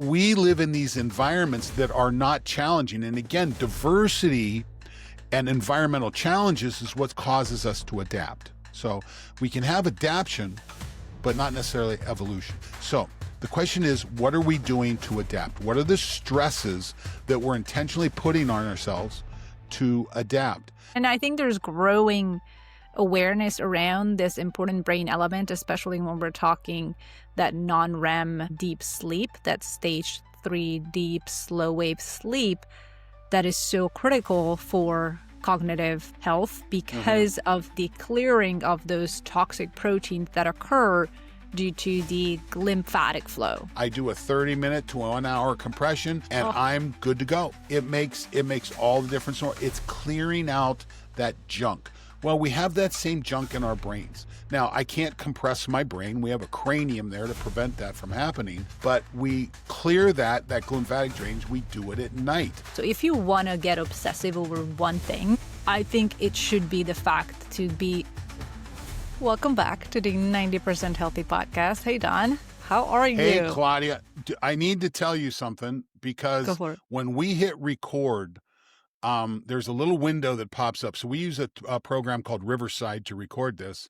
We live in these environments that are not challenging. And again, diversity and environmental challenges is what causes us to adapt. So we can have adaptation, but not necessarily evolution. So the question is, what are we doing to adapt? What are the stresses that we're intentionally putting on ourselves to adapt? And I think there's growing awareness around this important brain element, especially when we're talking that non-REM deep sleep, that stage 3 deep slow wave sleep that is so critical for cognitive health because of the clearing of those toxic proteins that occur due to the lymphatic flow. I do a 30-minute to 1 hour compression and I'm good to go. It makes all the difference. It's clearing out that junk. Well, we have that same junk in our brains. Now, I can't compress my brain. We have a cranium there to prevent that from happening, but we clear that lymphatic drainage, we do it at night. So if you want to get obsessive over one thing, I think it should be the fact to be... Welcome back to the 90% Healthy Podcast. Hey, Don. How are you? Hey, Klaudia. I need to tell you something because when we hit record, there's a little window that pops up. So we use a program called Riverside to record this.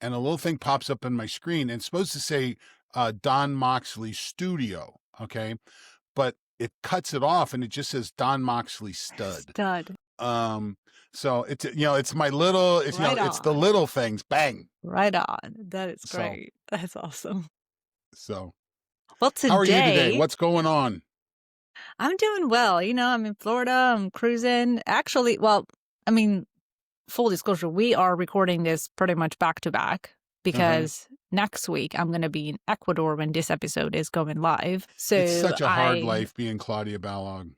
And a little thing pops up on my screen. And it's supposed to say Don Moxley Studio. Okay. But it cuts it off and it just says Don Moxley Stud. So it's, it's my little, it's, it's the little things. Bang. Right on. That is great. That's awesome. So, well, today, how are you today? What's going on? I'm doing well. I'm in Florida. I'm cruising. Actually, full disclosure, we are recording this pretty much back to back because next week I'm going to be in Ecuador when this episode is going live. So it's such a hard life being Klaudia Balogh.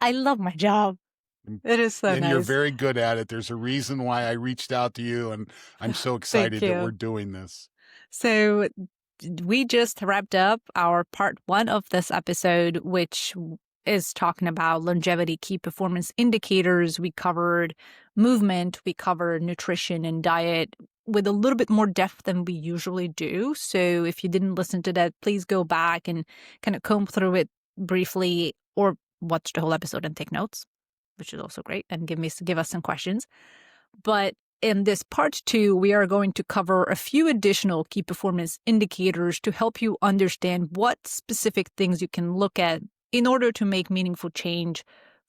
I love my job. It is so nice. And you're very good at it. There's a reason why I reached out to you, and I'm so excited that we're doing this. So we just wrapped up our part 1 of this episode, which is talking about longevity key performance indicators. We covered movement, we covered nutrition and diet with a little bit more depth than we usually do. So if you didn't listen to that, please go back and kind of comb through it briefly or watch the whole episode and take notes, which is also great, and give us some questions. But in this part 2, we are going to cover a few additional key performance indicators to help you understand what specific things you can look at in order to make meaningful change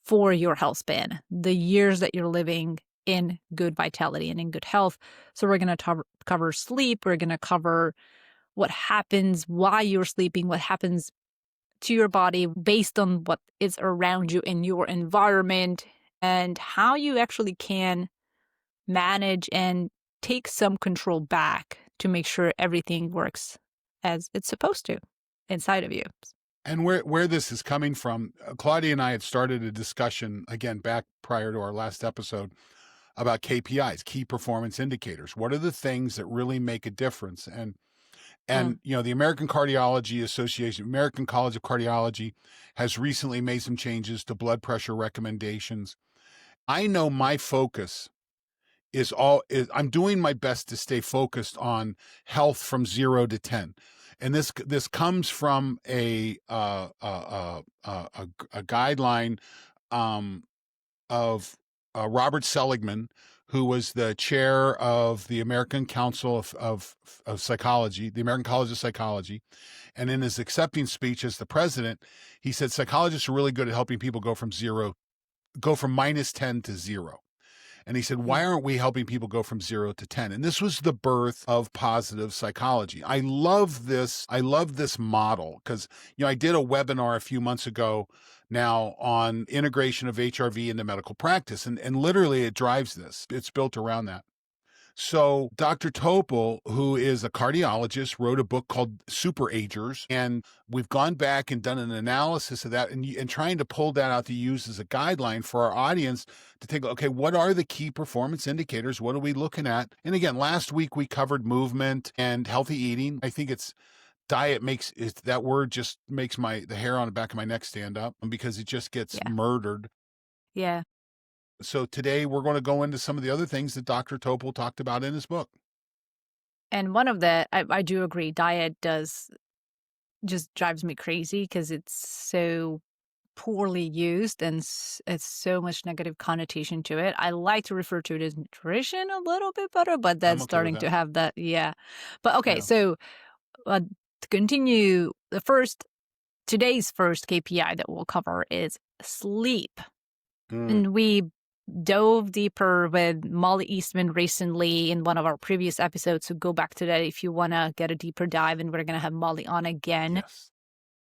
for your health span, the years that you're living in good vitality and in good health. So we're going to cover sleep. We're going to cover what happens while you're sleeping, what happens to your body based on what is around you in your environment, and how you actually can manage and take some control back to make sure everything works as it's supposed to inside of you. And where this is coming from, Klaudia and I had started a discussion, again, back prior to our last episode, about KPIs, key performance indicators. What are the things that really make a difference? And the American Cardiology Association, American College of Cardiology has recently made some changes to blood pressure recommendations. I know my focus is I'm doing my best to stay focused on health from 0 to 10. And this comes from a guideline of Robert Seligman, who was the chair of the American Council of Psychology, the American College of Psychology. And in his accepting speech as the president, he said psychologists are really good at helping people go from -10 to 0. And he said, why aren't we helping people go from 0 to 10? And this was the birth of positive psychology. I love this model because, I did a webinar a few months ago now on integration of HRV into medical practice. And literally it drives this. It's built around that. So Dr. Topol, who is a cardiologist, wrote a book called Super Agers, and we've gone back and done an analysis of that and trying to pull that out to use as a guideline for our audience to take, okay, what are the key performance indicators? What are we looking at? And again, last week we covered movement and healthy eating. I think it's diet that word just makes the hair on the back of my neck stand up because it just gets murdered. Yeah. So today we're going to go into some of the other things that Dr. Topol talked about in his book. And one of I do agree, diet does just drives me crazy because it's so poorly used and it's so much negative connotation to it. I like to refer to it as nutrition a little bit better, but I'm that's okay with starting to that. have that. Yeah. But okay, Yeah. so to continue, today's first KPI that we'll cover is sleep. Mm. And we dove deeper with Molly Eastman recently in one of our previous episodes. So go back to that if you want to get a deeper dive. And we're going to have Molly on again. Yes.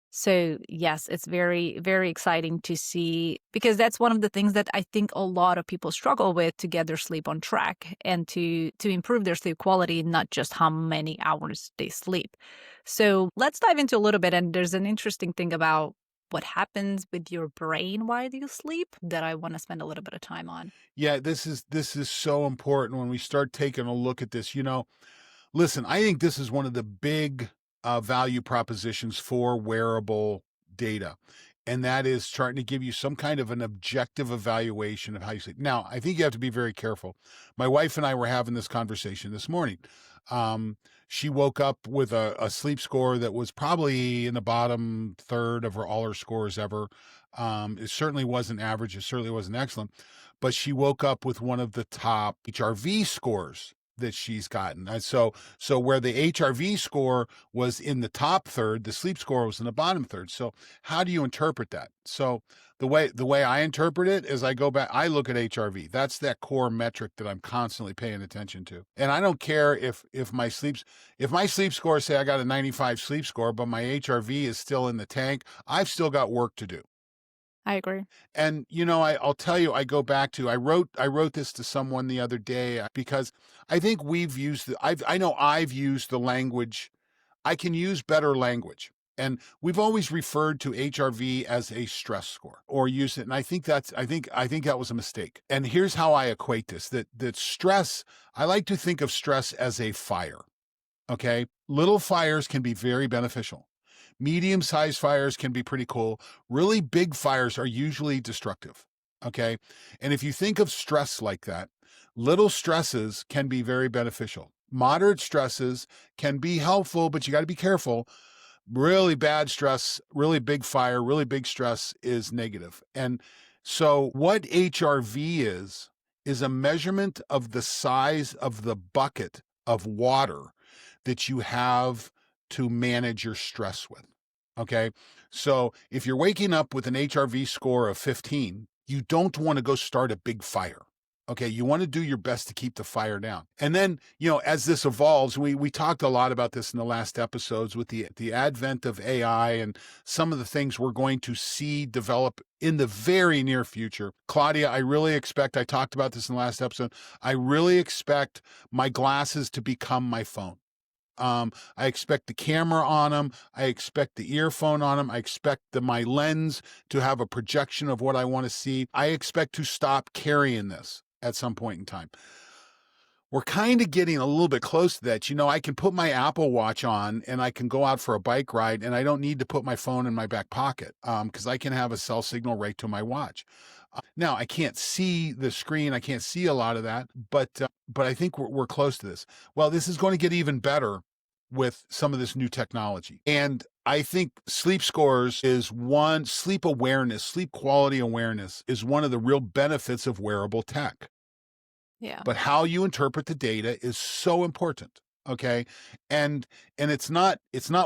So, yes, it's very, very exciting to see because that's one of the things that I think a lot of people struggle with to get their sleep on track and to improve their sleep quality, not just how many hours they sleep. So, let's dive into a little bit. And there's an interesting thing about what happens with your brain while you sleep that I want to spend a little bit of time on. Yeah, this is so important when we start taking a look at this. Listen, I think this is one of the big value propositions for wearable data. And that is starting to give you some kind of an objective evaluation of how you sleep. Now, I think you have to be very careful. My wife and I were having this conversation this morning. She woke up with a sleep score that was probably in the bottom third of all her scores ever. It certainly wasn't average. It certainly wasn't excellent. But she woke up with one of the top HRV scores that she's gotten. So where the HRV score was in the top third, the sleep score was in the bottom third. So how do you interpret that? So the way I interpret it is I go back, I look at HRV. That's that core metric that I'm constantly paying attention to. And I don't care if my sleep score, say I got a 95 sleep score, but my HRV is still in the tank, I've still got work to do. I agree. And I'll tell you, I go back to I wrote this to someone the other day because I think I know I've used the language. I can use better language. And we've always referred to HRV as a stress score or use it. And I think that was a mistake. And here's how I equate this, that stress, I like to think of stress as a fire. Okay. Little fires can be very beneficial. Medium sized fires can be pretty cool. Really big fires are usually destructive. Okay. And if you think of stress like that, little stresses can be very beneficial. Moderate stresses can be helpful, but you got to be careful. Really bad stress, really big fire, really big stress is negative. And so, what HRV is a measurement of the size of the bucket of water that you have to manage your stress with. Okay. So if you're waking up with an HRV score of 15, you don't want to go start a big fire. Okay. You want to do your best to keep the fire down. And then, as this evolves, we talked a lot about this in the last episodes with the advent of AI and some of the things we're going to see develop in the very near future. Klaudia, I talked about this in the last episode. I really expect my glasses to become my phone. I expect the camera on them. I expect the earphone on them. I expect my lens to have a projection of what I want to see. I expect to stop carrying this at some point in time. We're kind of getting a little bit close to that. I can put my Apple Watch on and I can go out for a bike ride and I don't need to put my phone in my back pocket because I can have a cell signal right to my watch. Now, I can't see the screen. I can't see a lot of that, but I think we're close to this. Well, this is going to get even better with some of this new technology. And I think sleep scores sleep awareness, sleep quality awareness is one of the real benefits of wearable tech. Yeah. But how you interpret the data is so important. Okay. And it's not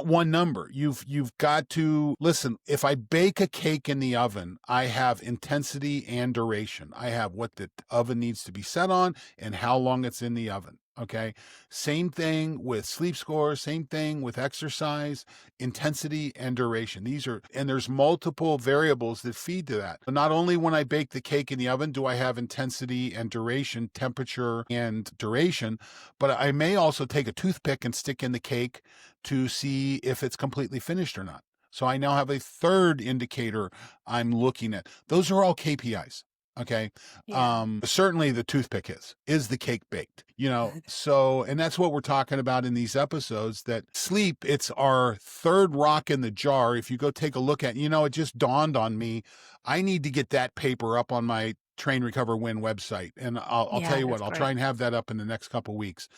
one number. You've got to listen. If I bake a cake in the oven, I have intensity and duration. I have what the oven needs to be set on and how long it's in the oven. Okay. Same thing with sleep scores, same thing with exercise, intensity and duration. And there's multiple variables that feed to that. But not only when I bake the cake in the oven do I have intensity and duration, temperature and duration, but I may also take a toothpick and stick in the cake to see if it's completely finished or not. So I now have a third indicator I'm looking at. Those are all KPIs. Okay. Yeah. Certainly the toothpick is the cake baked, so, and that's what we're talking about in these episodes, that sleep, it's our third rock in the jar. If you go take a look at, it just dawned on me. I need to get that paper up on my Train, Recover, Win website. And I'll tell Yeah, you that's what, I'll try great. and have that up in the next couple weeks.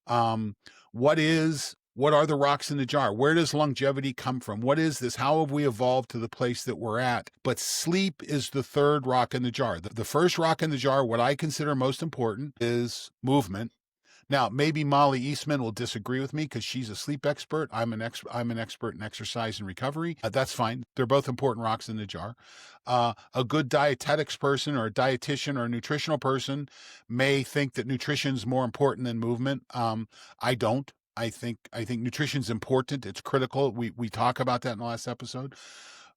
What is What are the rocks in the jar? Where does longevity come from? What is this? How have we evolved to the place that we're at? But sleep is the third rock in the jar. The first rock in the jar, what I consider most important, is movement. Now, maybe Molly Eastman will disagree with me because she's a sleep expert. I'm an expert in exercise and recovery. That's fine. They're both important rocks in the jar. A good dietetics person or a dietitian or a nutritional person may think that nutrition is more important than movement. I don't. I think nutrition's important. It's critical. We talk about that in the last episode.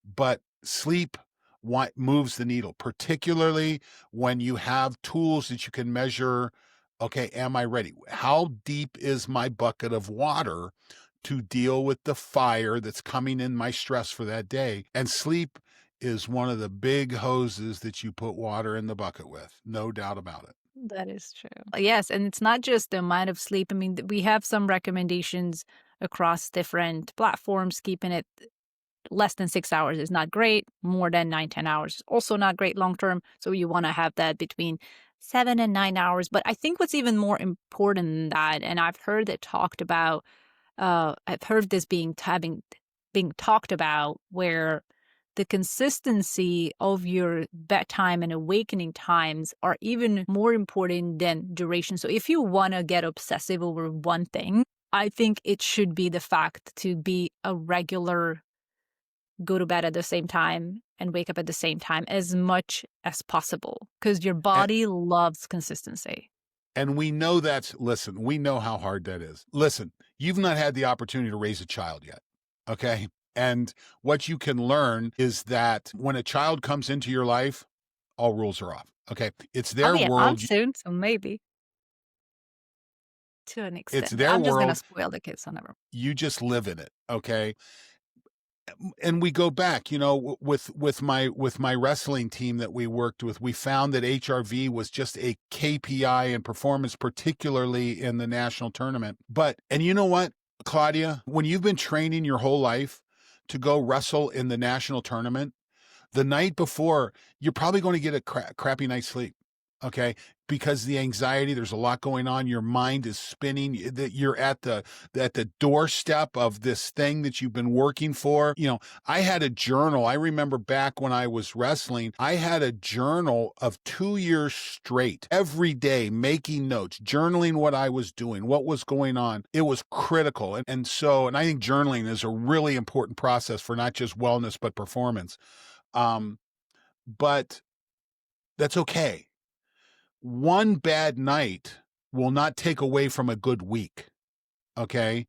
But sleep moves the needle, particularly when you have tools that you can measure. Okay, am I ready? How deep is my bucket of water to deal with the fire that's coming in my stress for that day? And sleep is one of the big hoses that you put water in the bucket with. No doubt about it. That is true. Yes, and it's not just the amount of sleep. I mean, we have some recommendations across different platforms. Keeping it less than 6 hours is not great. More than 9-10 hours is also not great long term. So you want to have that between 7 and 9 hours. But I think what's even more important than that, and I've heard it talked about, I've heard this being talked about, where the consistency of your bedtime and awakening times are even more important than duration. So if you want to get obsessive over one thing, I think it should be the fact to be a regular go to bed at the same time and wake up at the same time as much as possible, because your body loves consistency. And we know listen, we know how hard that is. Listen, you've not had the opportunity to raise a child yet, okay? And what you can learn is that when a child comes into your life, all rules are off, okay? It's I'll their be a mom world. soon, so maybe to an It's extent. their I'm just gonna world. spoil the kids, so never. You just live in it, okay? And we go back, with my wrestling team that we worked with, we found that HRV was just a KPI in performance, particularly in the national tournament. And you know what, Klaudia, when you've been training your whole life to go wrestle in the national tournament, the night before, you're probably going to get a crappy night's sleep. Okay. Because the anxiety, there's a lot going on. Your mind is spinning. That you're at the doorstep of this thing that you've been working for. I had a journal. I remember back when I was wrestling, I had a journal of 2 years straight, every day making notes, journaling what I was doing, what was going on. It was critical. And I think journaling is a really important process for not just wellness, but performance. But that's okay. One bad night will not take away from a good week. Okay.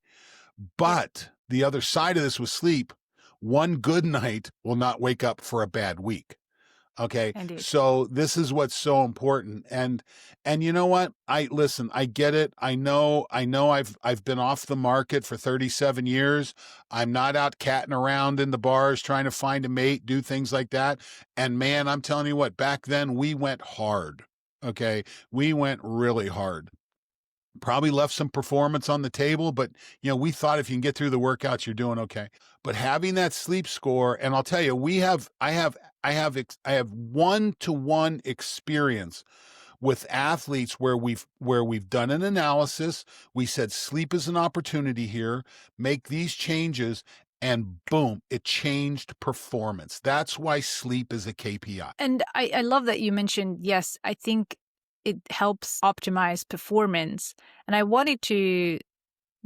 But the other side of this with sleep, one good night will not wake up for a bad week. Okay. Indeed. So this is what's so important. And you know what? I get it. I know I've been off the market for 37 years. I'm not out catting around in the bars trying to find a mate, do things like that. And man, I'm telling you what, back then we went hard. Okay. We went really hard. Probably left some performance on the table, but we thought if you can get through the workouts, you're doing okay. But having that sleep score, and I'll tell you, I have 1-to-1 experience with athletes where we've done an analysis. We said sleep is an opportunity here, make these changes, and boom, it changed performance. That's why sleep is a KPI. And I love that you mentioned, yes, I think it helps optimize performance. And I wanted to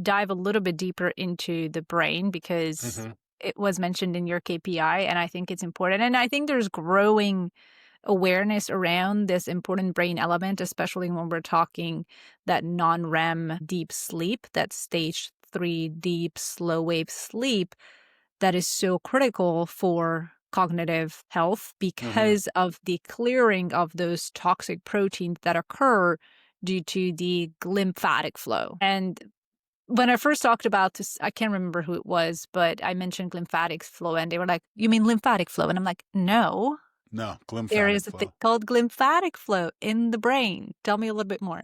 dive a little bit deeper into the brain because it was mentioned in your KPI, and I think it's important. And I think there's growing awareness around this important brain element, especially when we're talking that non-REM deep sleep, that stage 3 deep slow wave sleep that is so critical for cognitive health because of the clearing of those toxic proteins that occur due to the lymphatic flow. And when I first talked about this, I can't remember who it was, but I mentioned lymphatic flow, and they were like, "You mean lymphatic flow?" And I'm like, "No, lymphatic there is a flow. thing called lymphatic flow in the brain." Tell me a little bit more.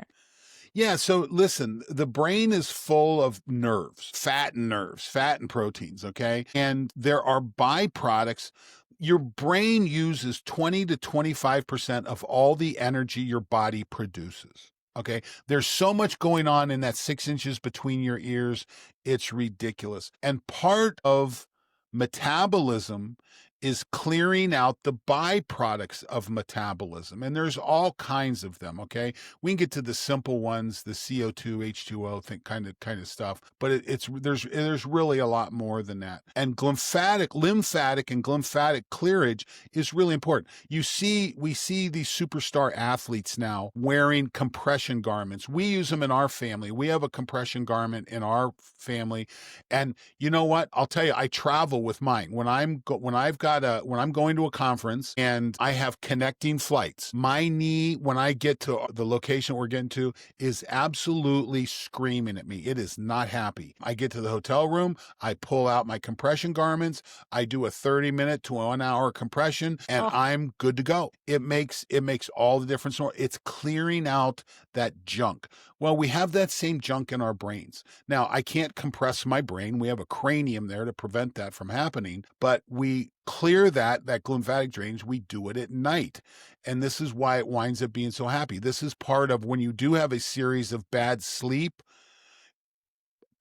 Yeah, so listen, the brain is full of nerves, fat and proteins, okay? And there are byproducts. Your brain uses 20 to 25% of all the energy your body produces. Okay. There's so much going on in that 6 inches between your ears. It's ridiculous. And part of metabolism is clearing out the byproducts of metabolism. And there's all kinds of them. Okay. We can get to the simple ones, the CO2, H2O thing, kind of stuff, but there's really a lot more than that. And lymphatic and glymphatic clearage is really important. We see these superstar athletes now wearing compression garments. We use them in our family. We have a compression garment in our family. And you know what? I'll tell you, I travel with mine. When I'm going to a conference and I have connecting flights, my knee, when I get to the location we're getting to, is absolutely screaming at me. It is not happy. I get to the hotel room, I pull out my compression garments, I do a 30-minute to 1 hour compression, and I'm good to go. It makes all the difference. It's clearing out that junk. Well, we have that same junk in our brains. Now, I can't compress my brain. We have a cranium there to prevent that from happening, but we clear that lymphatic drainage. We do it at night. And this is why it winds up being so happy. This is part of when you do have a series of bad sleep,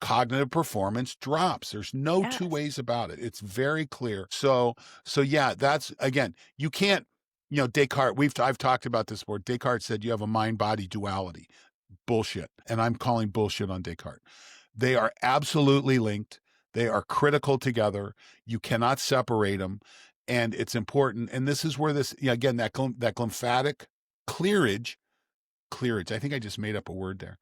cognitive performance drops. There's no two ways about it. It's very clear. So yeah, that's, again, you can't, Descartes, I've talked about this before. Descartes said you have a mind-body duality. Bullshit. And I'm calling bullshit on Descartes. They are absolutely linked. They are critical together. You cannot separate them. And it's important. And this is where again, that lymphatic clearage, I think I just made up a word there.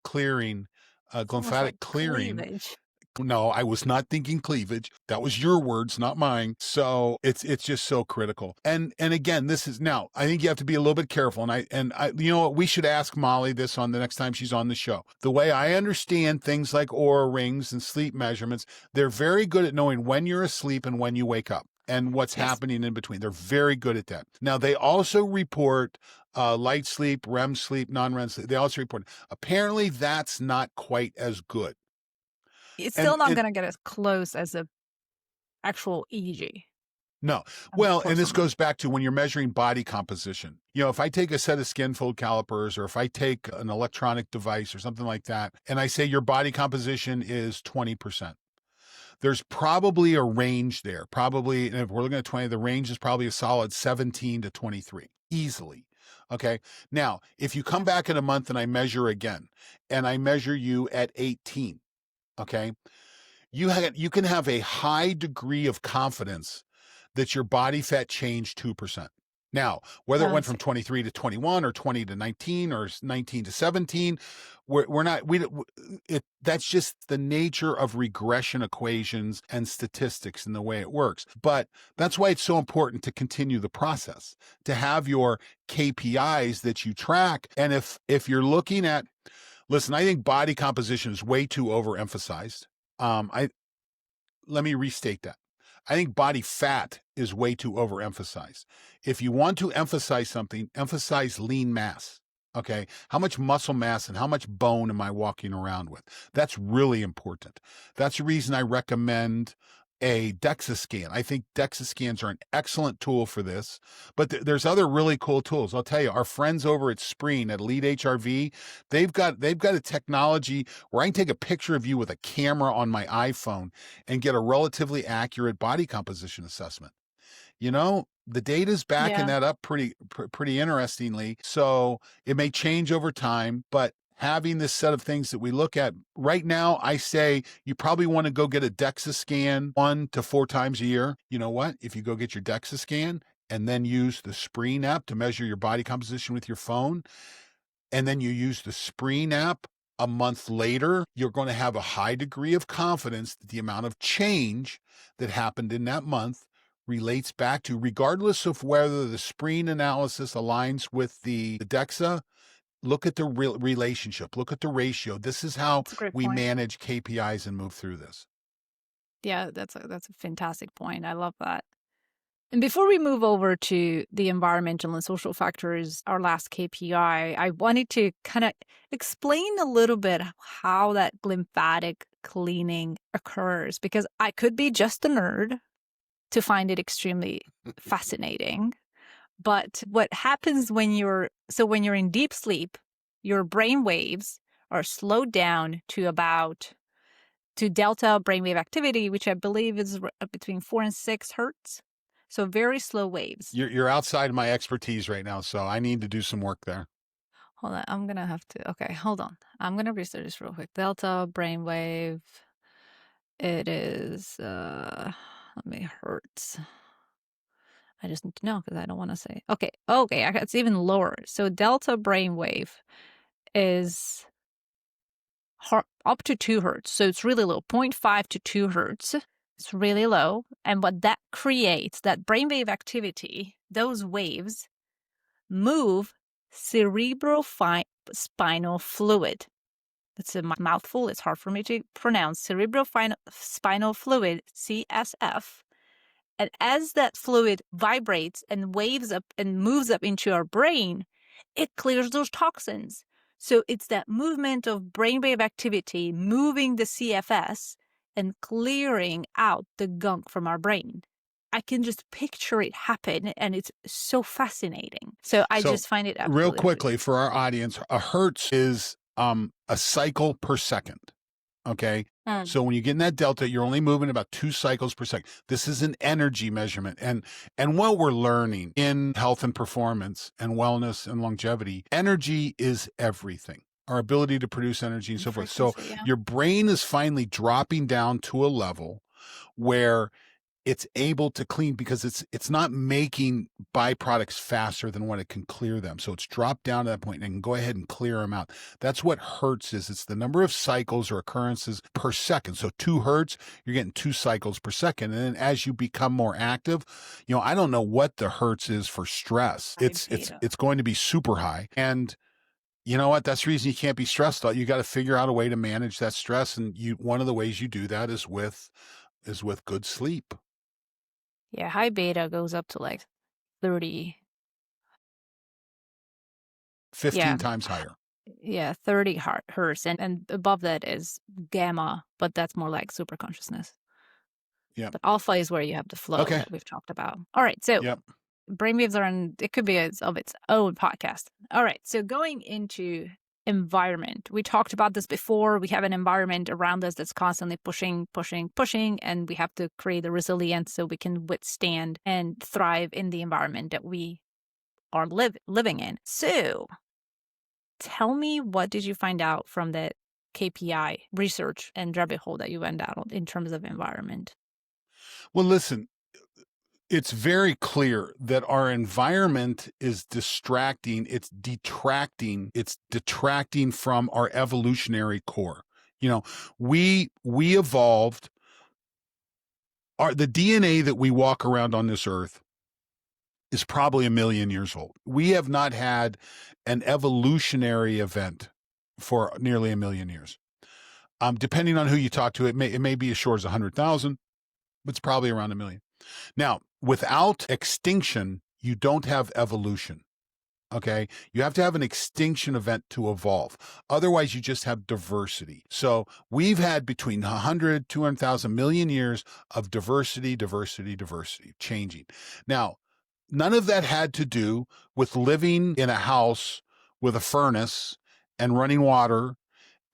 Clearing, lymphatic clearing. Cleavage. No, I was not thinking cleavage. That was your words, not mine. So it's just so critical. And again, this is now, I think you have to be a little bit careful. And I, you know what, we should ask Molly this on the next time she's on the show. The way I understand things like Oura rings and sleep measurements, they're very good at knowing when you're asleep and when you wake up and what's happening in between. They're very good at that. Now, they also report light sleep, REM sleep, non-REM sleep. They also report. Apparently, that's not quite as good. It's still not going to get as close as a actual EEG. No. Well, and this goes back to when you're measuring body composition. If I take a set of skin fold calipers or if I take an electronic device or something like that, and I say your body composition is 20%, there's probably a range there. Probably, and if we're looking at 20, the range is probably a solid 17 to 23, easily. Okay. Now, if you come back in a month and I measure again, and I measure you at 18, okay, you can have a high degree of confidence that your body fat changed 2%. Now, whether it went from 23 to 21 or 20 to 19 or 19 to 17, that's just the nature of regression equations and statistics and the way it works. But that's why it's so important to continue the process, to have your KPIs that you track. And if you're looking at, listen, I think body composition is way too overemphasized. Let me restate that. I think body fat is way too overemphasized. If you want to emphasize something, emphasize lean mass. Okay. How much muscle mass and how much bone am I walking around with? That's really important. That's the reason I recommend a DEXA scan. I think DEXA scans are an excellent tool for this, but there's other really cool tools. I'll tell you, our friends over at Spreen at Elite HRV, they've got a technology where I can take a picture of you with a camera on my iPhone and get a relatively accurate body composition assessment. The data's backing that up pretty interestingly. So it may change over time, but having this set of things that we look at right now, I say you probably want to go get a DEXA scan 1 to 4 times a year. You know what? If you go get your DEXA scan and then use the Spreen app to measure your body composition with your phone, and then you use the Spreen app a month later, you're going to have a high degree of confidence that the amount of change that happened in that month relates back to, regardless of whether the Spreen analysis aligns with the DEXA, look at the relationship, look at the ratio. This is how we manage KPIs and move through this. Yeah, that's a fantastic point. I love that. And before we move over to the environmental and social factors, our last KPI, I wanted to kind of explain a little bit how that lymphatic cleaning occurs, because I could be just a nerd to find it extremely fascinating. But what happens when you're in deep sleep, your brain waves are slowed down to delta brainwave activity, which I believe is between 4 and 6 hertz. So very slow waves. You're outside my expertise right now, so I need to do some work there. Hold on, I'm gonna have to. Okay, hold on. I'm gonna research this real quick. Delta brainwave. It is let me hertz. I just need to know because I don't want to say. Okay, it's even lower. So delta brainwave is up to 2 hertz. So it's really low, 0.5 to 2 hertz. It's really low. And what that creates, that brainwave activity, those waves move cerebrospinal fluid. It's a mouthful. It's hard for me to pronounce. Cerebrospinal fluid, CSF. And as that fluid vibrates and waves up and moves up into our brain, it clears those toxins. So it's that movement of brainwave activity moving the CFS and clearing out the gunk from our brain. I can just picture it happen, and it's so fascinating. So I just find it absolutely real quickly for our audience, a hertz is a cycle per second. Okay. So when you get in that delta, you're only moving about 2 cycles per second. This is an energy measurement. And what we're learning in health and performance and wellness and longevity, energy is everything. Our ability to produce energy and so forth. So your brain is finally dropping down to a level where it's able to clean, because it's not making byproducts faster than what it can clear them. So it's dropped down to that point and can go ahead and clear them out. That's what hertz is. It's the number of cycles or occurrences per second. So 2 hertz, you're getting 2 cycles per second. And then as you become more active, I don't know what the hertz is for stress. It's going to be super high. And you know what? That's the reason you can't be stressed out. You got to figure out a way to manage that stress. And one of the ways you do that is with good sleep. Yeah, high beta goes up to like 30. 15 times higher. Yeah, 30 hertz. And above that is gamma, but that's more like super consciousness. Yeah. But alpha is where you have the flow that we've talked about. All right, so brainwaves it could be of its own podcast. All right, so going into environment. We talked about this before. We have an environment around us that's constantly pushing, and we have to create the resilience so we can withstand and thrive in the environment that we are living in. So tell me, what did you find out from the KPI research and rabbit hole that you went down in terms of environment? Well, listen, it's very clear that our environment is distracting, it's detracting from our evolutionary core. We evolved, the DNA that we walk around on this earth is probably 1 million years old. We have not had an evolutionary event for nearly 1 million years. Depending on who you talk to, it may be as short as 100,000, but it's probably around 1 million. Now, without extinction, you don't have evolution. Okay. You have to have an extinction event to evolve. Otherwise, you just have diversity. So we've had between 100, 200,000 million years of diversity, changing. Now, none of that had to do with living in a house with a furnace and running water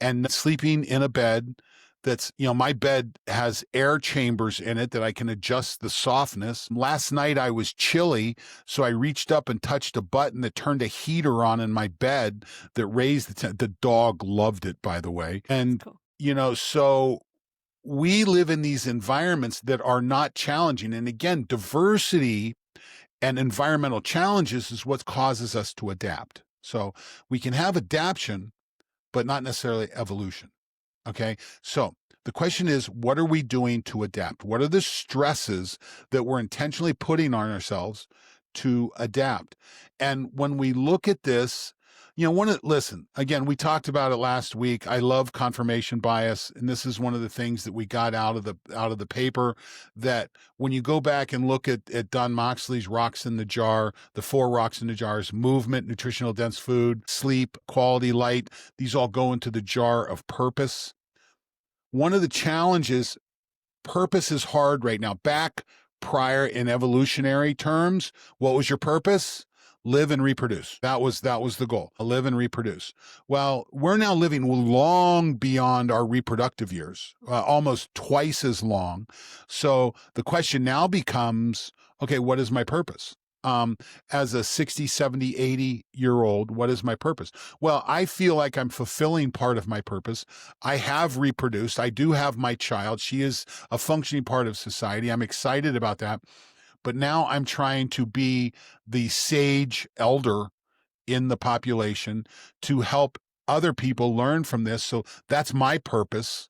and sleeping in a bed that's, my bed has air chambers in it that I can adjust the softness. Last night I was chilly, so I reached up and touched a button that turned a heater on in my bed that raised the dog loved it, by the way. And, cool. So we live in these environments that are not challenging. And again, diversity and environmental challenges is what causes us to adapt. So we can have adaptation, but not necessarily evolution. Okay. So the question is, what are we doing to adapt? What are the stresses that we're intentionally putting on ourselves to adapt? And when we look at this, listen, again, we talked about it last week. I love confirmation bias. And this is one of the things that we got out of the paper, that when you go back and look at Don Moxley's rocks in the jar, the 4 rocks in the jars: movement, nutritional dense food, sleep, quality light, these all go into the jar of purpose. One of the challenges, purpose is hard right now. Back prior in evolutionary terms, what was your purpose? Live and reproduce. That was the goal. Live and reproduce. Well, we're now living long beyond our reproductive years, almost twice as long. So the question now becomes, okay, what is my purpose? As a 60, 70, 80-year-old, what is my purpose? Well, I feel like I'm fulfilling part of my purpose. I have reproduced. I do have my child. She is a functioning part of society. I'm excited about that. But now I'm trying to be the sage elder in the population to help other people learn from this. So that's my purpose.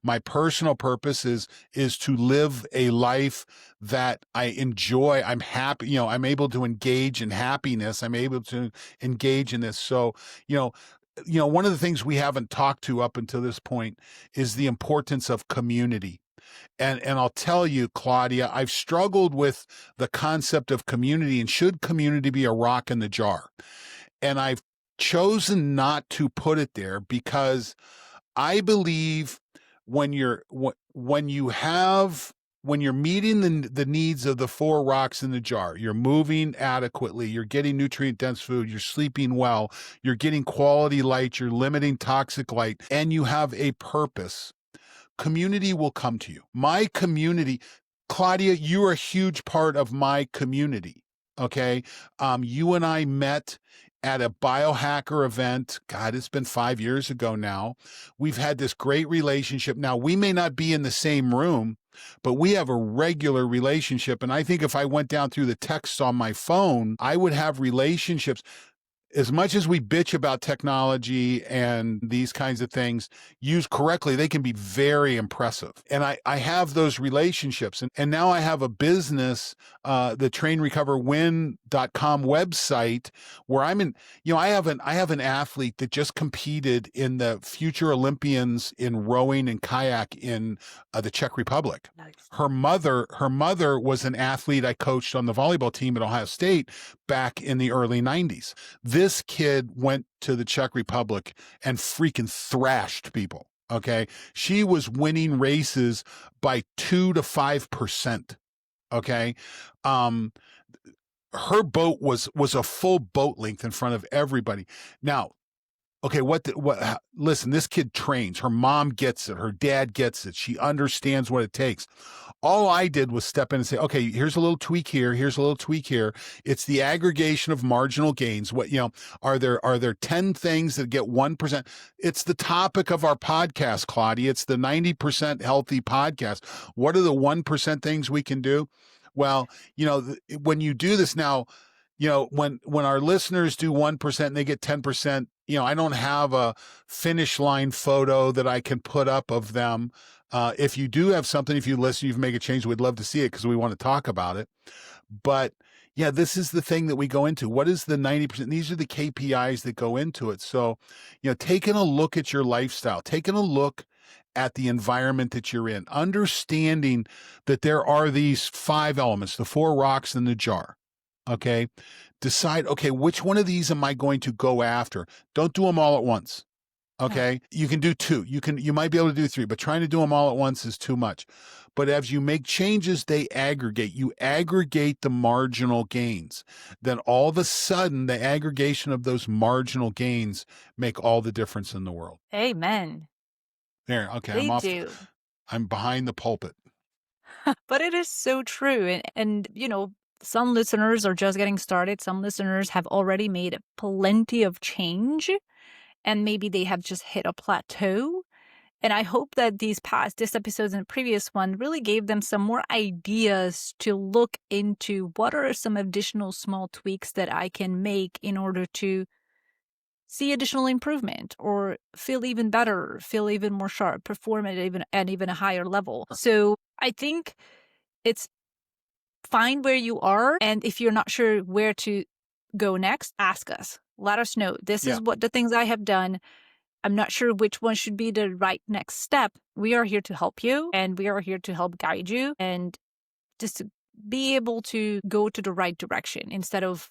My personal purpose is to live a life that I enjoy. I'm happy, I'm able to engage in happiness. I'm able to engage in this. So, one of the things we haven't talked to up until this point is the importance of community. And I'll tell you, Klaudia, I've struggled with the concept of community, and should community be a rock in the jar? And I've chosen not to put it there because I believe when you're meeting the needs of the four rocks in the jar, you're moving adequately, you're getting nutrient dense food, you're sleeping well, you're getting quality light, you're limiting toxic light, and you have a purpose, community will come to you. My community, Klaudia, you are a huge part of my community. Okay. You and I met at a biohacker event. God, it's been 5 years ago now. We've had this great relationship. Now, we may not be in the same room, but we have a regular relationship. And I think if I went down through the texts on my phone, I would have relationships. As much as we bitch about technology and these kinds of things, used correctly, they can be very impressive. And I have those relationships. And now I have a business, the trainrecoverwin.com website, where I'm in, I have an athlete that just competed in the future Olympians in rowing and kayak in the Czech Republic. Nice. Her mother was an athlete I coached on the volleyball team at Ohio State back in the early 90s. This kid went to the Czech Republic and freaking thrashed people. Okay. She was winning races by 2 to 5%. Okay. Her boat was a full boat length in front of everybody. Now, okay, listen, this kid trains. Her mom gets it. Her dad gets it. She understands what it takes. All I did was step in and say, okay, here's a little tweak here. Here's a little tweak here. It's the aggregation of marginal gains. Are there 10 things that get 1%? It's the topic of our podcast, Klaudia. It's the 90% healthy podcast. What are the 1% things we can do? Well, when you do this now, when our listeners do 1% and they get 10%, I don't have a finish line photo that I can put up of them. If you do have something, if you listen, you make a change, we'd love to see it because we want to talk about it. But yeah, this is the thing that we go into. What is the 90%? These are the KPIs that go into it. So, taking a look at your lifestyle, taking a look at the environment that you're in, understanding that there are these 5 elements, the 4 rocks in the jar. Okay. Decide, okay, which one of these am I going to go after? Don't do them all at once. Okay. You can do 2. You might be able to do 3, but trying to do them all at once is too much. But as you make changes, they aggregate. You aggregate the marginal gains. Then all of a sudden, the aggregation of those marginal gains make all the difference in the world. Amen. There. Okay. They do. I'm behind the pulpit. But it is so true. And some listeners are just getting started. Some listeners have already made plenty of change, and maybe they have just hit a plateau. And I hope that these episodes and previous one really gave them some more ideas to look into what are some additional small tweaks that I can make in order to see additional improvement or feel even better, feel even more sharp, perform at even a higher level. So I think it's find where you are. And if you're not sure where to go next, ask us. Let us know. This is what the things I have done. I'm not sure which one should be the right next step. We are here to help you, and we are here to help guide you and just to be able to go to the right direction instead of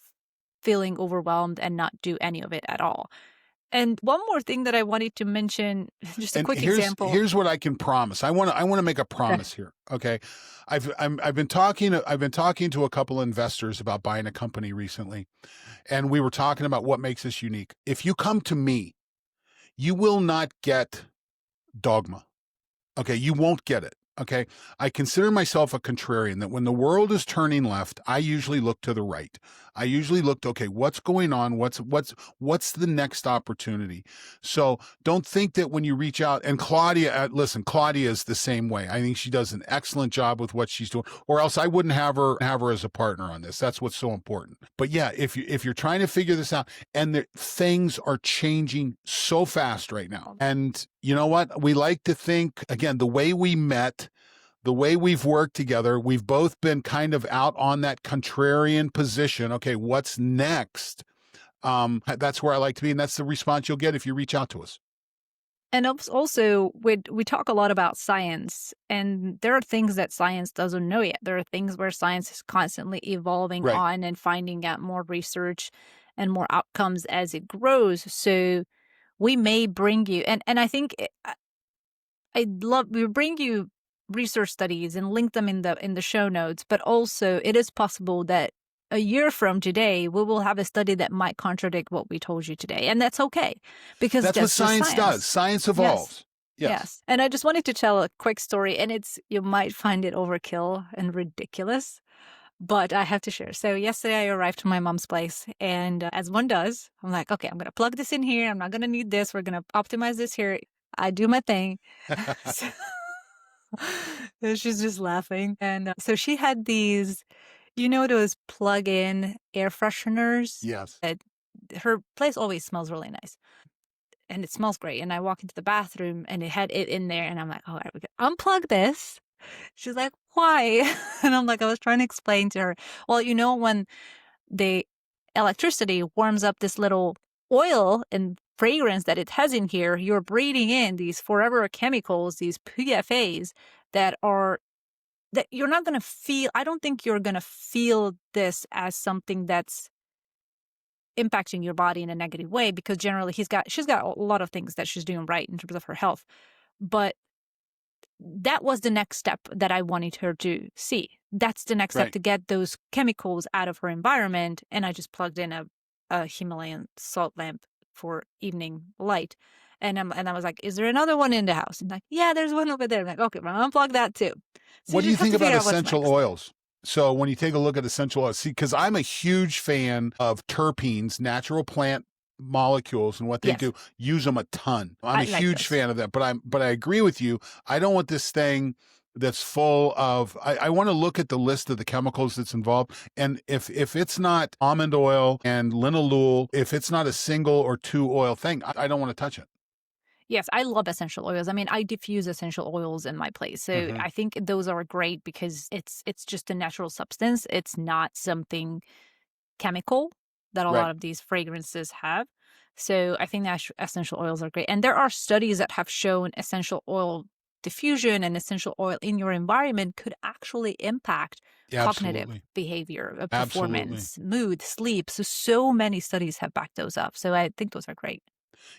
feeling overwhelmed and not do any of it at all. And one more thing that I wanted to mention, just a And quick example. here's what I can promise. I want to make a promise here. Okay, I've been talking to a couple investors about buying a company recently, and we were talking about what makes us unique. If you come to me, you will not get dogma. Okay, you won't get it. Okay, I consider myself a contrarian, that when the world is turning left, I usually look to the right. I usually look to, okay, what's going on? What's the next opportunity? So don't think that when you reach out, and Klaudia, listen, Klaudia is the same way. I think she does an excellent job with what she's doing, or else I wouldn't have her as a partner on this. That's what's so important. But yeah, if you're trying to figure this out, and things are changing so fast right now, and you know what? We like to think, again, the way we met, the way we've worked together, we've both been kind of out on that contrarian position. Okay, what's next? That's where I like to be, and that's the response you'll get if you reach out to us. And also, we talk a lot about science, and there are things that science doesn't know yet. There are things where science is constantly evolving Right. on and finding out more research and more outcomes as it grows. So we may bring you, and I think we bring you research studies and link them in the show notes, but also it is possible that a year from today, we will have a study that might contradict what we told you today. And that's okay, because That's what science does. Science evolves. Yes. And I just wanted to tell a quick story, and you might find it overkill and ridiculous, but I have to share. So yesterday I arrived to my mom's place, and as one does, I'm like, okay, I'm going to plug this in here. I'm not going to need this. We're going to optimize this here. I do my thing. So she's just laughing. And so she had these, those plug-in air fresheners. Yes. Her place always smells really nice. And it smells great. And I walk into the bathroom and it had it in there. And I'm like, all right, we can unplug this. She's like, why? And I'm like, I was trying to explain to her, well, when the electricity warms up this little oil and fragrance that it has in here, you're breathing in these forever chemicals, these PFAs that you're not going to feel. I don't think you're going to feel this as something that's impacting your body in a negative way, because generally she's got a lot of things that she's doing right in terms of her health. But that was the next step that I wanted her to see. That's the next step, to get those chemicals out of her environment. And I just plugged in a Himalayan salt lamp for evening light. And I was like, is there another one in the house? And like, yeah, there's one over there. I'm like, okay, well, I'll unplug that too. So what do you think about essential oils? So when you take a look at essential oils, see, because I'm a huge fan of terpenes, natural plant molecules, and what they do, use them a ton. I'm a huge fan of that, but I agree with you. I don't want this thing that's full of, I want to look at the list of the chemicals that's involved. And if it's not almond oil and linalool, if it's not a single or two oil thing, I don't want to touch it. Yes, I love essential oils. I mean, I diffuse essential oils in my place. So I think those are great because it's just a natural substance. It's not something chemical that a lot of these fragrances have. So I think that essential oils are great. And there are studies that have shown essential oil diffusion and essential oil in your environment could actually impact cognitive behavior, performance, mood, sleep. So many studies have backed those up. So I think those are great.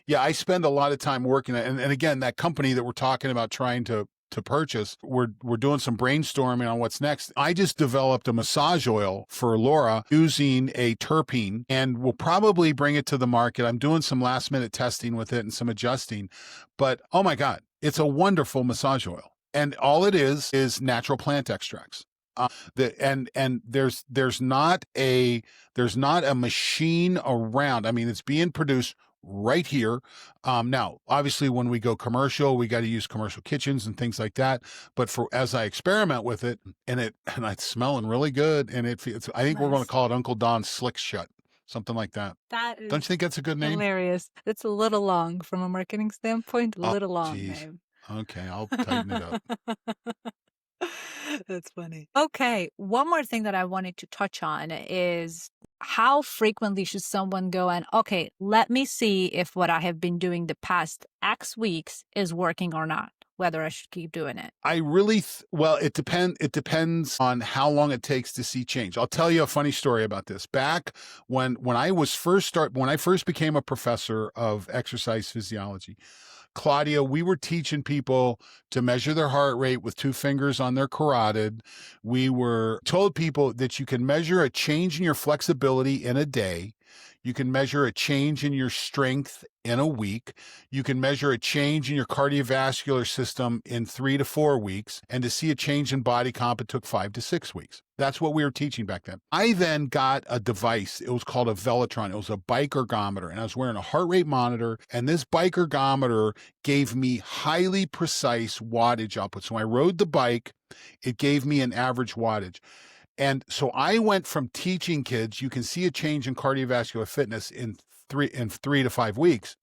Yeah, I spend a lot of time working at, and again, that company that we're talking about trying to purchase, we're doing some brainstorming on what's next. I just developed a massage oil for Laura using a terpene, and we'll probably bring it to the market. I'm doing some last minute testing with it and some adjusting, but oh my God, it's a wonderful massage oil. And all it is natural plant extracts. And there's not a machine around. I mean, it's being produced right here. Now, obviously, when we go commercial, we got to use commercial kitchens and things like that. But as I experiment with it, and it's smelling really good, and I think we're going to call it Uncle Don's Slick Shut, something like that. Don't you think that's a good name? Hilarious. It's a little long from a marketing standpoint. A little long name. Okay, I'll tighten it up. That's funny. Okay, one more thing that I wanted to touch on is how frequently should someone go and, okay, let me see if what I have been doing the past X weeks is working or not. whether I should keep doing it? I really, well, it depends on how long it takes to see change. I'll tell you a funny story about this. Back when I first became a professor of exercise physiology, Klaudia, we were teaching people to measure their heart rate with 2 fingers on their carotid. We were told people that you can measure a change in your flexibility in a day. You can measure a change in your strength in a week. You can measure a change in your cardiovascular system in 3 to 4 weeks. And to see a change in body comp, it took 5 to 6 weeks. That's what we were teaching back then. I then got a device. It was called a Velotron. It was a bike ergometer. And I was wearing a heart rate monitor. And this bike ergometer gave me highly precise wattage output. So when I rode the bike, it gave me an average wattage. And so I went from teaching kids, you can see a change in cardiovascular fitness in 3 to 5 weeks.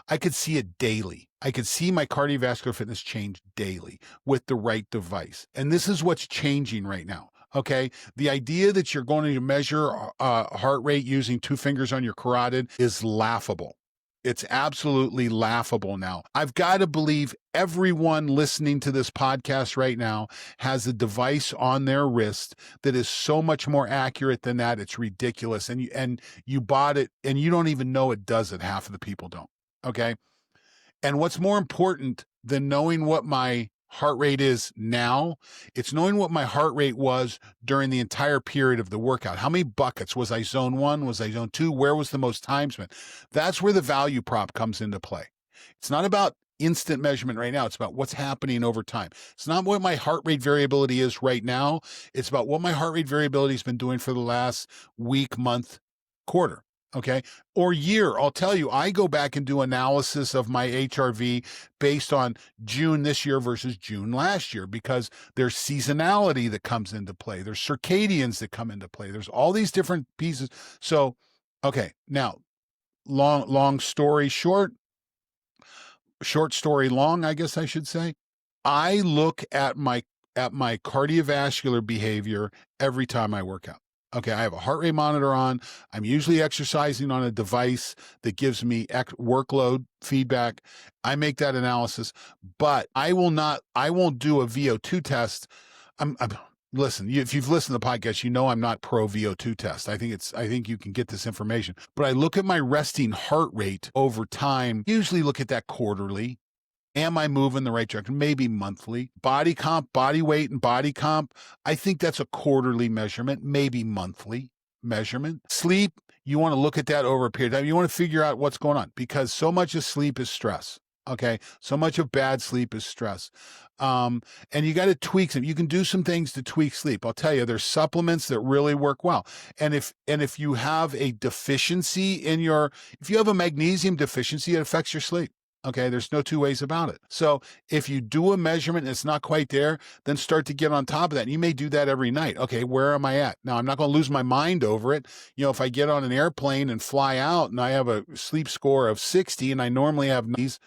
I could see it daily. I could see my cardiovascular fitness change daily with the right device. And this is what's changing right now. Okay. The idea that you're going to measure heart rate using 2 fingers on your carotid is laughable. It's absolutely laughable now. I've got to believe everyone listening to this podcast right now has a device on their wrist that is so much more accurate than that. It's ridiculous. And you bought it and you don't even know it does it. Half of the people don't. Okay. And what's more important than knowing what my heart rate is now, it's knowing what my heart rate was during the entire period of the workout. How many buckets? Was I zone 1? Was I zone 2? Where was the most time spent? That's where the value prop comes into play. It's not about instant measurement right now. It's about what's happening over time. It's not what my heart rate variability is right now. It's about what my heart rate variability has been doing for the last week, month, quarter. Okay. Or year. I'll tell you, I go back and do analysis of my HRV based on June this year versus June last year, because there's seasonality that comes into play. There's circadians that come into play. There's all these different pieces. So, okay. Now, long story short, short story long, I guess I should say. I look at my cardiovascular behavior every time I work out. Okay, I have a heart rate monitor on. I'm usually exercising on a device that gives me workload feedback. I make that analysis, but I won't do a VO2 test. Listen, if you've listened to the podcast, you know I'm not pro VO2 test. I think you can get this information, but I look at my resting heart rate over time, usually look at that quarterly. Am I moving the right direction? Maybe monthly. Body comp, body weight, and body comp, I think that's a quarterly measurement, maybe monthly measurement. Sleep, you want to look at that over a period of time. You want to figure out what's going on, because so much of sleep is stress. Okay. So much of bad sleep is stress. And you got to tweak them. You can do some things to tweak sleep. I'll tell you, there's supplements that really work well. And if you have a deficiency if you have a magnesium deficiency, it affects your sleep. Okay, there's no 2 ways about it. So if you do a measurement and it's not quite there, then start to get on top of that. And you may do that every night. Okay, where am I at? Now, I'm not going to lose my mind over it. If I get on an airplane and fly out and I have a sleep score of 60 and I normally have these,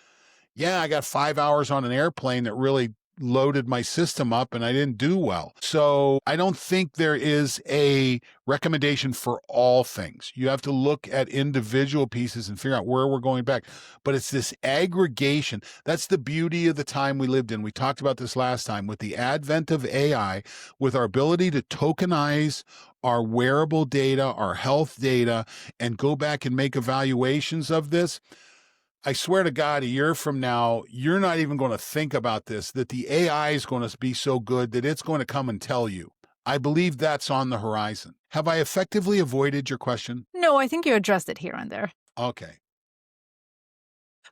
I got 5 hours on an airplane that really loaded my system up and I didn't do well. So I don't think there is a recommendation for all things. You have to look at individual pieces and figure out where we're going back. But it's this aggregation. That's the beauty of the time we lived in. We talked about this last time with the advent of AI, with our ability to tokenize our wearable data, our health data, and go back and make evaluations of this. I swear to God, a year from now, you're not even going to think about this, that the AI is going to be so good that it's going to come and tell you. I believe that's on the horizon. Have I effectively avoided your question? No, I think you addressed it here and there. Okay.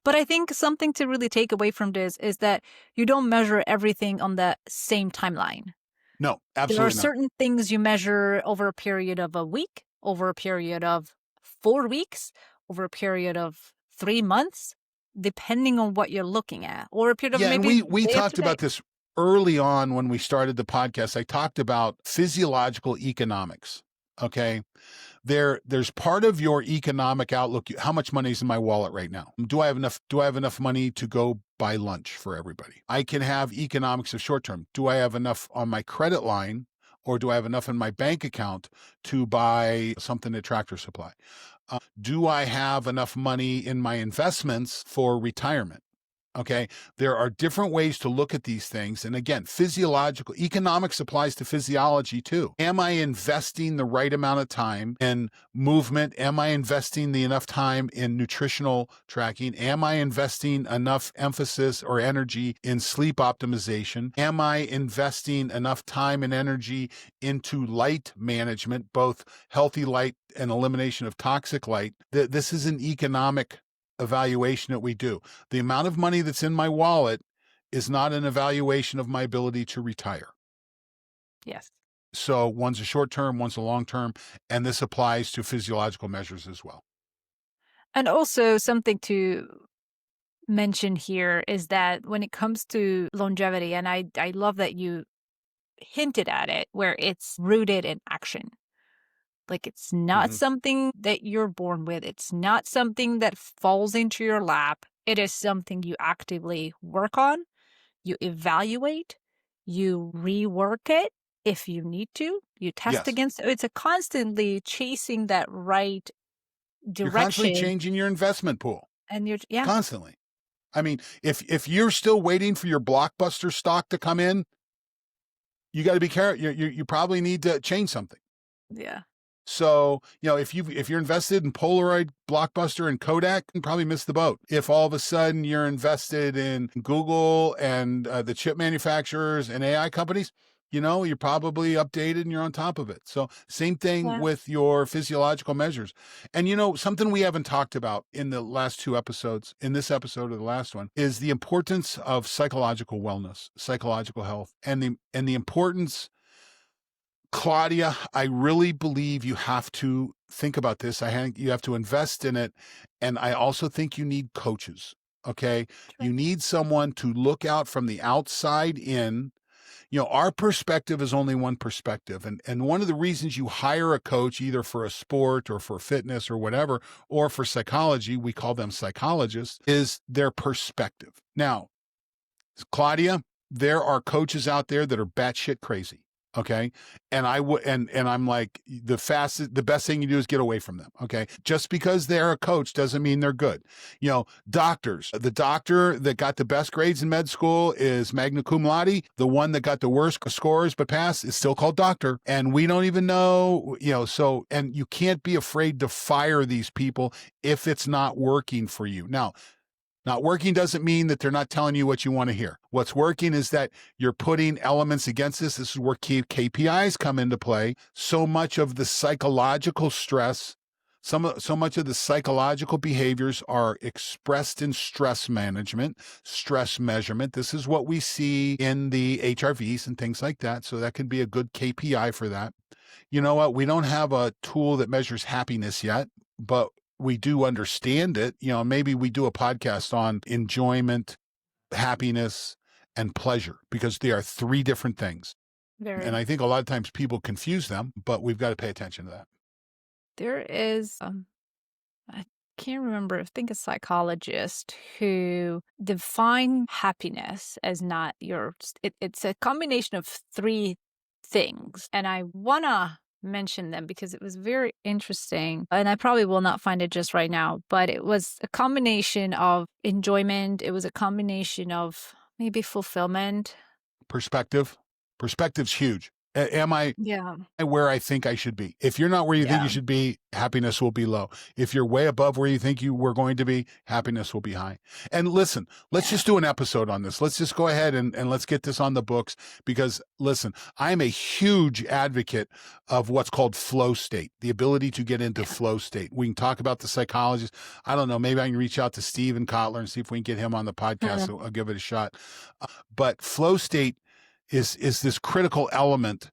But I think something to really take away from this is that you don't measure everything on the same timeline. No, absolutely There are not. certain things you measure over a period of a week, over a period of 4 weeks, over a period of 3 months, depending on what you're looking at, or a period of maybe. And we talked about this early on when we started the podcast. I talked about physiological economics. Okay. There's part of your economic outlook. How much money is in my wallet right now? Do I have enough money to go buy lunch for everybody? I can have economics of short term. Do I have enough on my credit line, or do I have enough in my bank account to buy something at Tractor Supply? Do I have enough money in my investments for retirement? Okay. There are different ways to look at these things. And again, physiological economics applies to physiology too. Am I investing the right amount of time in movement? Am I investing the enough time in nutritional tracking? Am I investing enough emphasis or energy in sleep optimization? Am I investing enough time and energy into light management, both healthy light and elimination of toxic light? This is an economic evaluation that we do. The amount of money that's in my wallet is not an evaluation of my ability to retire. Yes. So one's a short term, one's a long term, and this applies to physiological measures as well. And also something to mention here is that when it comes to longevity, and I love that you hinted at it, where it's rooted in action. Like, it's not something that you're born with. It's not something that falls into your lap. It is something you actively work on, you evaluate, you rework it if you need to, you test Yes. against it. It's a constantly chasing that right You're constantly direction. changing your investment pool. And you're, Constantly. I mean, if you're still waiting for your blockbuster stock to come in, you got to be careful. You probably need to change something. yeah. So, if you're invested in Polaroid, Blockbuster, and Kodak, you probably missed the boat. If all of a sudden you're invested in Google and the chip manufacturers and AI companies, you're probably updated and you're on top of it. So same thing Yeah. with your physiological measures. And something we haven't talked about in the last two episodes, in this episode or the last one, is the importance of psychological wellness, psychological health, and the importance. Klaudia, I really believe you have to think about this. You have to invest in it. And I also think you need coaches. Okay. Sure. You need someone to look out from the outside in. Our perspective is only one perspective. And one of the reasons you hire a coach, either for a sport or for fitness or whatever, or for psychology, we call them psychologists, is their perspective. Now, Klaudia, there are coaches out there that are batshit crazy. Okay. And I'm like, the best thing you do is get away from them. Okay. Just because they're a coach doesn't mean they're good. Doctors, the doctor that got the best grades in med school is magna cum laude. The one that got the worst scores but passed is still called doctor. And we don't even know, and you can't be afraid to fire these people if it's not working for you. Now, not working doesn't mean that they're not telling you what you want to hear. What's working is that you're putting elements against this. This is where KPIs come into play. So much of the psychological stress, so much of the psychological behaviors are expressed in stress management, stress measurement. This is what we see in the HRVs and things like that. So that can be a good KPI for that. You know what? We don't have a tool that measures happiness yet, but we do understand it. Maybe we do a podcast on enjoyment, happiness, and pleasure, because they are three different things. And I think a lot of times people confuse them, but we've got to pay attention to that. There is, I can't remember, I think a psychologist who defined happiness as not it's a combination of three things. And I want to mention them because it was very interesting. And I probably will not find it just right now, but it was a combination of enjoyment. It was a combination of maybe fulfillment. Perspective's huge. Am I where I think I should be? If you're not where you think you should be, happiness will be low. If you're way above where you think you were going to be, happiness will be high. And listen, let's just do an episode on this. Let's just go ahead and let's get this on the books, because listen, I'm a huge advocate of what's called flow state, the ability to get into flow state. We can talk about the psychologist. I don't know, maybe I can reach out to Steven Kotler and see if we can get him on the podcast. So I'll give it a shot. But flow state is this critical element,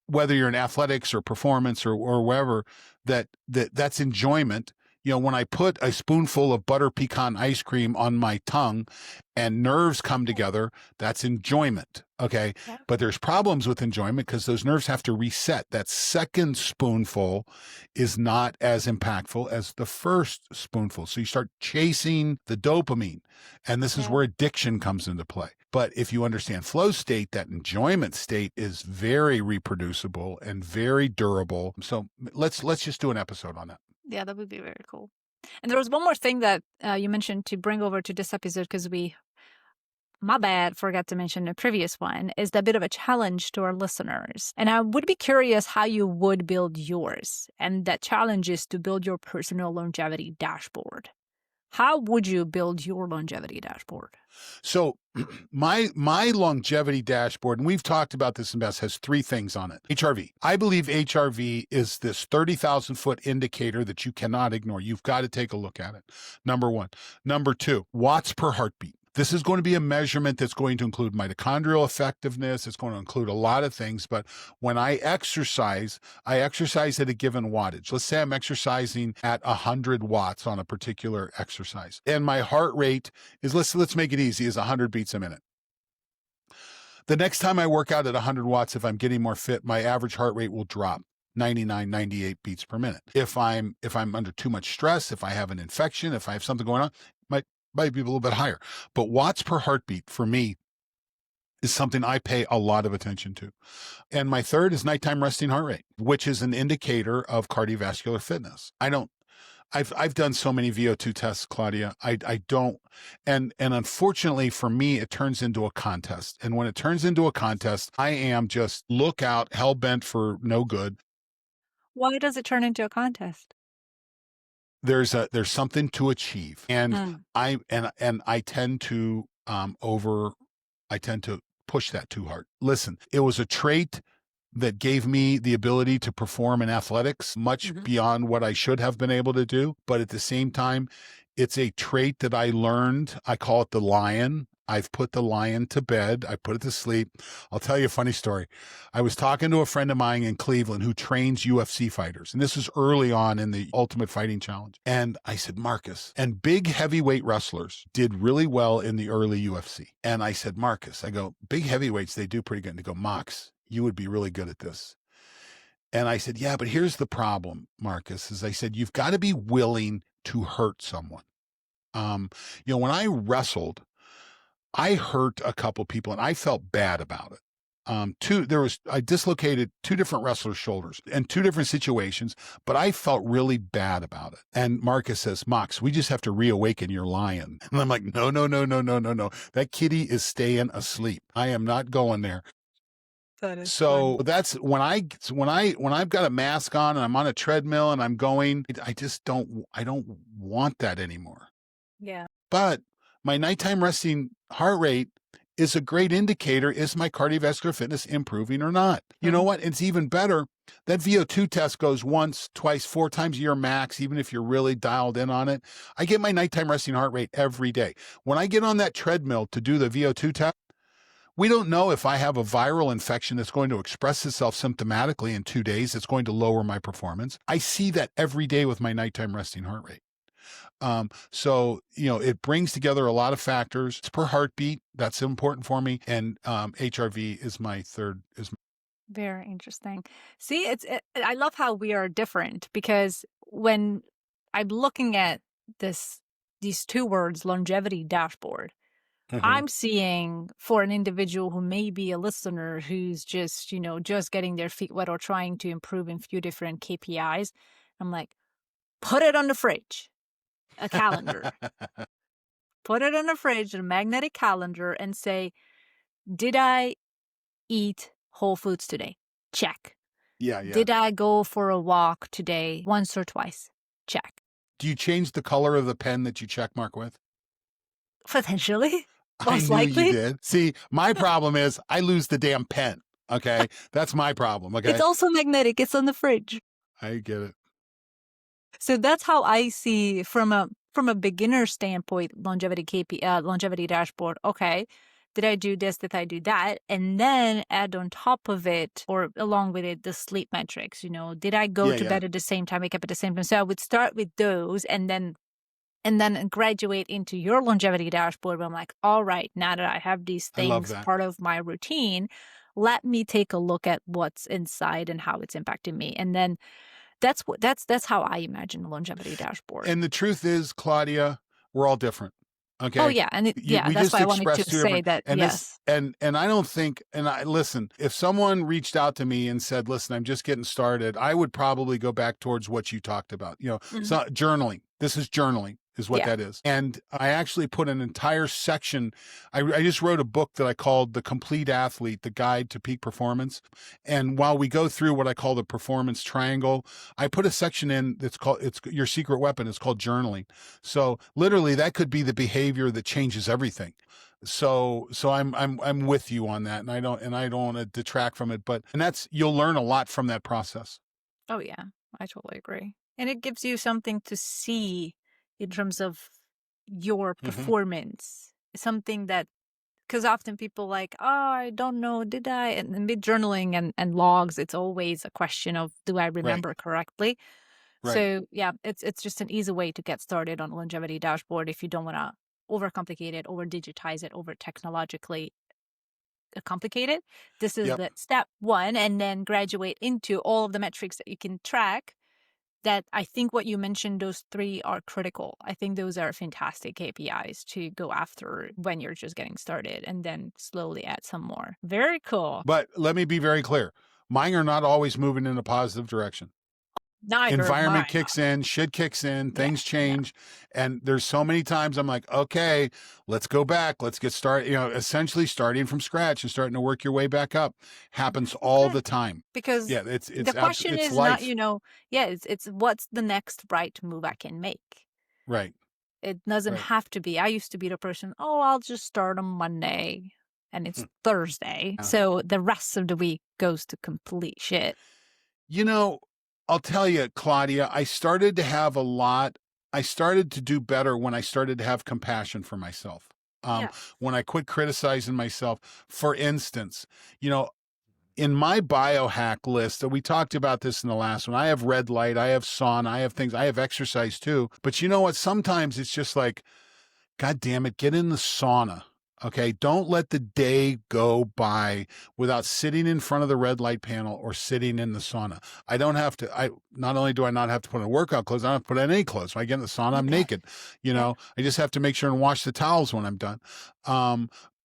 whether you're in athletics or performance or wherever, that's enjoyment. When I put a spoonful of butter pecan ice cream on my tongue and nerves come together, that's enjoyment. Okay. Yeah. But there's problems with enjoyment because those nerves have to reset. That second spoonful is not as impactful as the first spoonful. So you start chasing the dopamine, and this is where addiction comes into play. But if you understand flow state, that enjoyment state is very reproducible and very durable. So let's just do an episode on that. Yeah, that would be very cool. And there was one more thing that you mentioned to bring over to this episode, because we my bad, forgot to mention the previous one, is a bit of a challenge to our listeners. And I would be curious how you would build yours. And that challenge is to build your personal longevity dashboard. How would you build your longevity dashboard? So my longevity dashboard, and we've talked about this in Best, has 3 things on it. HRV. I believe HRV is this 30,000 foot indicator that you cannot ignore. You've got to take a look at it. Number 1. Number 2, watts per heartbeat. This is going to be a measurement that's going to include mitochondrial effectiveness. It's going to include a lot of things. But when I exercise at a given wattage. Let's say I'm exercising at 100 watts on a particular exercise. And my heart rate is, let's make it easy, is 100 beats a minute. The next time I work out at 100 watts, if I'm getting more fit, my average heart rate will drop 99, 98 beats per minute. If I'm under too much stress, if I have an infection, if I have something going on, might be a little bit higher. But watts per heartbeat for me is something I pay a lot of attention to. And my third is nighttime resting heart rate, which is an indicator of cardiovascular fitness. I've done so many VO2 tests, Klaudia. I don't, and unfortunately for me, it turns into a contest. And when it turns into a contest, I am just look out, hell bent for no good. Why does it turn into a contest? There's something to achieve, and I tend to push that too hard. Listen, it was a trait that gave me the ability to perform in athletics much beyond what I should have been able to do. But at the same time, it's a trait that I learned. I call it the lion. I've put the lion to bed. I put it to sleep. I'll tell you a funny story. I was talking to a friend of mine in Cleveland who trains UFC fighters. And this was early on in the Ultimate Fighting Challenge. And I said, Marcus, and big heavyweight wrestlers did really well in the early UFC. And I said, Marcus, I go, big heavyweights, they do pretty good. And they go, Mox, you would be really good at this. And I said, yeah, but here's the problem, Marcus, is I said, you've got to be willing to hurt someone. When I wrestled, I hurt a couple people and I felt bad about it. I dislocated 2 different wrestlers' shoulders in 2 different situations, but I felt really bad about it. And Marcus says, Mox, we just have to reawaken your lion. And I'm like, no. That kitty is staying asleep. I am not going there. That is so fun. that's when I've got a mask on and I'm on a treadmill and I'm going, I don't want that anymore. Yeah. But my nighttime resting heart rate is a great indicator. Is my cardiovascular fitness improving or not? You know what? It's even better. That VO2 test goes once, twice, 4 times a year max, even if you're really dialed in on it. I get my nighttime resting heart rate every day. When I get on that treadmill to do the VO2 test, we don't know if I have a viral infection that's going to express itself symptomatically in 2 days. It's going to lower my performance. I see that every day with my nighttime resting heart rate. It brings together a lot of factors. It's per heartbeat. That's important for me. And HRV is my third. Very interesting. See, I love how we are different, because when I'm looking at these 2 words, longevity dashboard, I'm seeing, for an individual who may be a listener who's just getting their feet wet or trying to improve in a few different KPIs, I'm like, put it on the fridge. A calendar. Put it in the fridge, a magnetic calendar, and say, did I eat whole foods today? Check. Yeah. Did I go for a walk today once or twice? Check. Do you change the color of the pen that you check mark with? Potentially. I Most knew likely. you did. See, my problem is I lose the damn pen. Okay. That's my problem. Okay. It's also magnetic. It's on the fridge. I get it. So that's how I see from a beginner standpoint, longevity dashboard. Okay, did I do this? Did I do that? And then add on top of it, or along with it, the sleep metrics. Did I go to bed at the same time, wake up at the same time? So I would start with those, and then graduate into your longevity dashboard. Where I'm like, all right, now that I have these things part of my routine, let me take a look at what's inside and how it's impacting me, and then. That's how I imagine the longevity dashboard. And the truth is, Klaudia, we're all different. Okay. Oh yeah, and that's why I wanted to say that. And yes. And I don't think. And listen. If someone reached out to me and said, "Listen, I'm just getting started," I would probably go back towards what you talked about. So journaling. This is journaling. is what Yeah. that is. And I actually put an entire section. I just wrote a book that I called The Complete Athlete, The Guide to Peak Performance. And while we go through what I call the performance triangle, I put a section in that's called, it's your secret weapon. It's called journaling. So literally that could be the behavior that changes everything. So I'm with you on that. And I don't want to detract from it, but, and that's, you'll learn a lot from that process. Oh, yeah. I totally agree. And it gives you something to see in terms of your performance. Something that, because often people like, oh, I don't know, did I? And with journaling and logs, it's always a question of, do I remember correctly? Right. So yeah, it's just an easy way to get started on a longevity dashboard if you don't want to overcomplicate it, over digitize it, over technologically complicate it. This is Yep. the step one, and then graduate into all of the metrics that you can track. That I think what you mentioned, those three are critical. I think those are fantastic KPIs to go after when you're just getting started, and then slowly add some more. Very cool. But let me be very clear. Mine are not always moving in a positive direction. Neither Environment of mine. kicks in, shit kicks in, things Yeah. change. And there's so many times I'm like, okay, let's go back. Let's get started. Essentially starting from scratch and starting to work your way back up happens all the time. Because Yeah, it's the question it's is life. not, it's what's the next right move I can make. Right. It doesn't Right. have to be. I used to be the person, oh, I'll just start on Monday and it's Thursday. Yeah. So the rest of the week goes to complete shit. I'll tell you, Klaudia, I started to do better when I started to have compassion for myself. When I quit criticizing myself. For instance, in my biohack list, we talked about this in the last one. I have red light, I have sauna, I have things, I have exercise too. But you know what? Sometimes it's just like, God damn it, get in the sauna. Okay. Don't let the day go by without sitting in front of the red light panel or sitting in the sauna. Not only do I not have to put on workout clothes, I don't have to put on any clothes. When I get in the sauna, I'm naked. I just have to make sure and wash the towels when I'm done.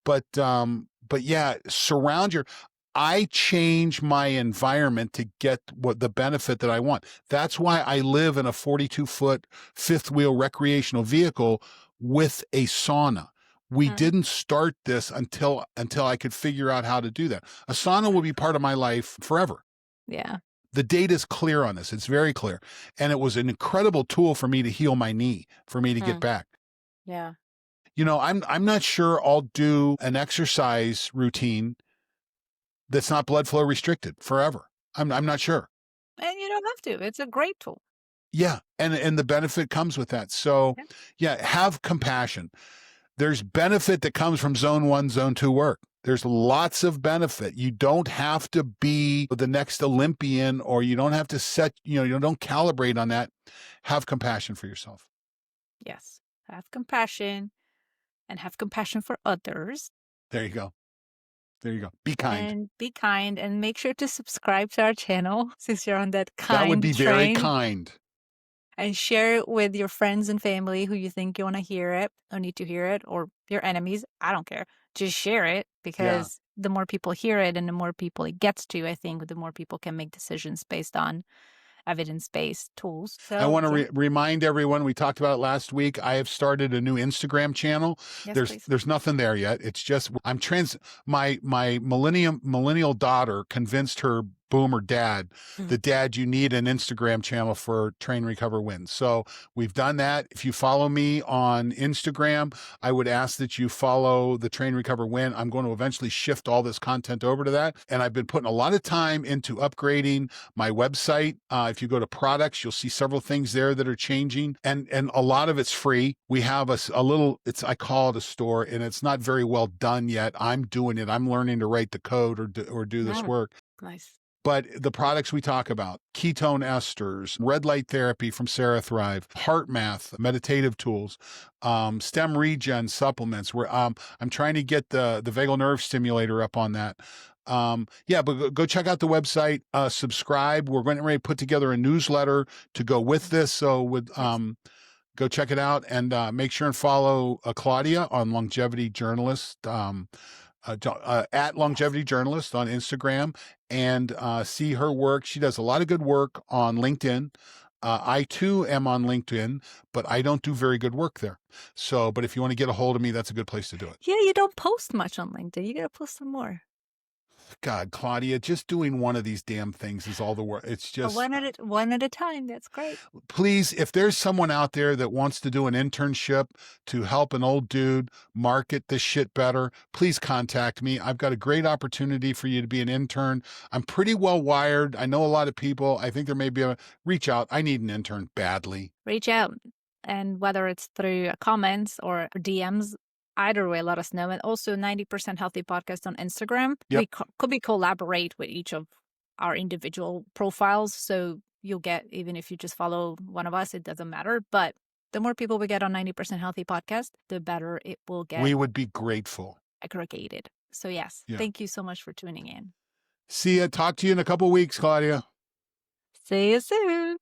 But yeah, I change my environment to get what the benefit that I want. That's why I live in a 42-foot fifth wheel recreational vehicle with a sauna. We didn't start this until I could figure out how to do that. A sauna will be part of my life forever. Yeah. The data is clear on this. It's very clear. And it was an incredible tool for me to heal my knee, for me to get back. Yeah. I'm not sure I'll do an exercise routine that's not blood flow restricted forever. I'm not sure. And you don't have to. It's a great tool. Yeah. And the benefit comes with that. So yeah, have compassion. There's benefit that comes from zone 1, zone 2 work. There's lots of benefit. You don't have to be the next Olympian, or you don't have to set, you don't calibrate on that. Have compassion for yourself. Yes. Have compassion and have compassion for others. There you go. Be kind. And be kind, and make sure to subscribe to our channel since you're on that kind That would be train. very kind. And share it with your friends and family who you think you want to hear it or need to hear it, or your enemies. I don't care. Just share it, because the more people hear it and the more people it gets to, I think the more people can make decisions based on evidence-based tools. So I want to remind everyone, we talked about it last week. I have started a new Instagram channel. Yes, There's nothing there yet. It's just my millennial daughter convinced her boomer dad, the dad, you need an Instagram channel for Train, Recover, Win. So we've done that. If you follow me on Instagram, I would ask that you follow the Train, Recover, Win. I'm going to eventually shift all this content over to that. And I've been putting a lot of time into upgrading my website. If you go to products, you'll see several things there that are changing, and a lot of it's free. We have a little, I call it a store, and it's not very well done yet. I'm doing it. I'm learning to write the code or do this work. Nice. But the products we talk about, ketone esters, red light therapy from Sarah Thrive, heart math, meditative tools, stem regen supplements. I'm trying to get the vagal nerve stimulator up on that. But go check out the website, subscribe. We're going to put together a newsletter to go with this. So go check it out, and make sure and follow Klaudia on Longevity Journalist, at Longevity Journalist on Instagram, and see her work. She does a lot of good work on LinkedIn. I too am on LinkedIn, but I don't do very good work there. So, but if you want to get a hold of me, that's a good place to do it. Yeah, you don't post much on LinkedIn. You got to post some more. God, Klaudia, just doing one of these damn things is all the work. It's just one at a time. That's great. please, if there's someone out there that wants to do an internship to help an old dude market this shit better, please contact me. I've got a great opportunity for you to be an intern. I'm pretty well wired. I know a lot of people. I think there may be a reach out. I need an intern badly. Reach out. And whether it's through comments or DMs, either way, let us know. And also 90% Healthy Podcast on Instagram. Yep. We collaborate with each of our individual profiles. So you'll get, even if you just follow one of us, it doesn't matter. But the more people we get on 90% Healthy Podcast, the better it will get. We would be grateful. Aggregated. So yes, Thank you so much for tuning in. See ya. Talk to you in a couple weeks, Klaudia. See you soon.